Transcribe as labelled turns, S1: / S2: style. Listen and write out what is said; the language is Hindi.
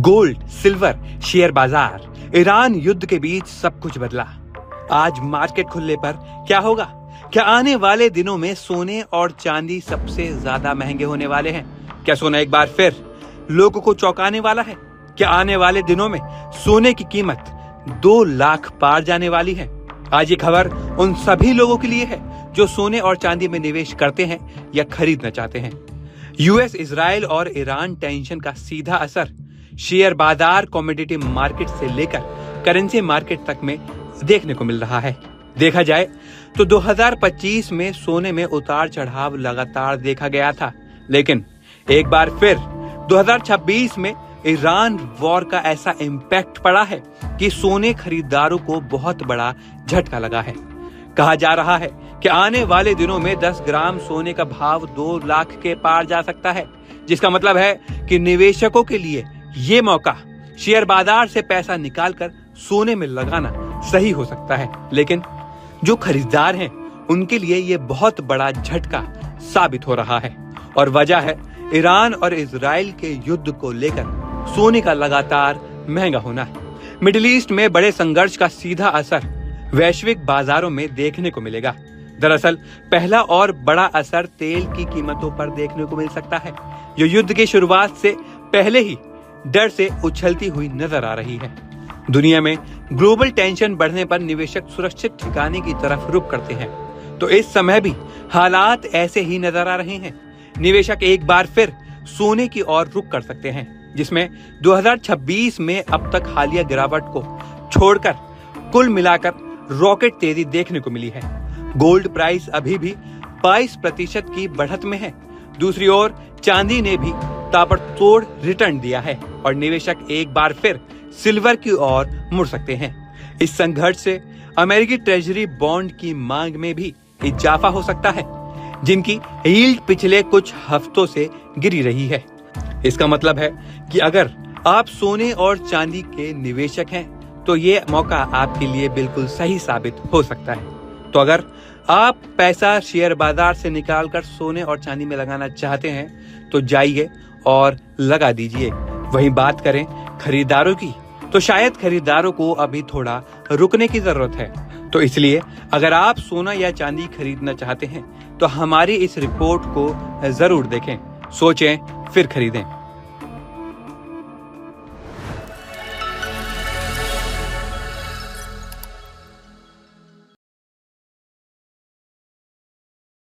S1: गोल्ड, सिल्वर, शेयर बाजार, ईरान युद्ध के बीच सब कुछ बदला। आज मार्केट खुलने पर क्या होगा? क्या आने वाले दिनों में सोने और चांदी सबसे ज्यादा महंगे होने वाले हैं? क्या सोना एक बार फिर लोगों को चौंकाने वाला है? क्या आने वाले दिनों में सोने की कीमत 2 लाख पार जाने वाली है? आज ये खबर उन सभी लोगों के लिए है जो सोने और चांदी में निवेश करते हैं या खरीदना चाहते हैं। यूएस, इजराइल और ईरान टेंशन का सीधा असर शेयर बाजार, कमोडिटी मार्केट से लेकर करेंसी मार्केट तक में देखने को मिल रहा है। देखा जाए तो 2025 में सोने में उतार चढ़ाव लगातार देखा गया था, लेकिन एक बार फिर 2026 में ईरान वॉर का ऐसा इम्पैक्ट पड़ा है कि सोने खरीदारों को बहुत बड़ा झटका लगा है। कहा जा रहा है कि आने वाले दिनों में 10 ग्राम सोने का भाव 2 लाख के पार जा सकता है, जिसका मतलब है कि निवेशकों के लिए ये मौका शेयर बाजार से पैसा निकालकर सोने में लगाना सही हो सकता है। लेकिन जो खरीदार हैं उनके लिए ये बहुत बड़ा झटका साबित हो रहा है, और वजह है ईरान और इजराइल के युद्ध को लेकर सोने का लगातार महंगा होना। मिडिल ईस्ट में बड़े संघर्ष का सीधा असर वैश्विक बाजारों में देखने को मिलेगा। दरअसल पहला और बड़ा असर तेल की कीमतों पर देखने को मिल सकता है, जो युद्ध की शुरुआत से पहले ही डर से उछलती हुई नजर आ रही है। दुनिया में ग्लोबल टेंशन बढ़ने पर निवेशक सुरक्षित ठिकाने की तरफ रुख करते हैं, तो इस समय भी हालात ऐसे ही नजर आ रहे हैं। निवेशक एक बार फिर सोने की ओर रुख कर सकते हैं, जिसमें 2026 में अब तक हालिया गिरावट को छोड़कर कुल मिलाकर रॉकेट तेजी देखने को मिली है। गोल्ड प्राइस अभी भी 22% की बढ़त में है। दूसरी ओर चांदी ने भी ताबड़तोड़ रिटर्न दिया है और निवेशक एक बार फिर सिल्वर की ओर मुड़ सकते हैं। इस संघर्ष से अमेरिकी ट्रेजरी बॉन्ड की मांग में भी इजाफा हो सकता है, जिनकी यील्ड पिछले कुछ हफ्तों से गिरी रही है। इसका मतलब है कि अगर आप सोने और चांदी के निवेशक हैं तो ये मौका आपके लिए बिल्कुल सही साबित हो सकता है। तो अगर आप पैसा शेयर बाजार से निकालकर सोने और चांदी में लगाना चाहते हैं तो जाइए और लगा दीजिए। वहीं बात करें खरीदारों की, तो शायद खरीदारों को अभी थोड़ा रुकने की जरूरत है। तो इसलिए अगर आप सोना या चांदी खरीदना चाहते हैं तो हमारी इस रिपोर्ट को जरूर देखें, सोचें फिर खरीदें।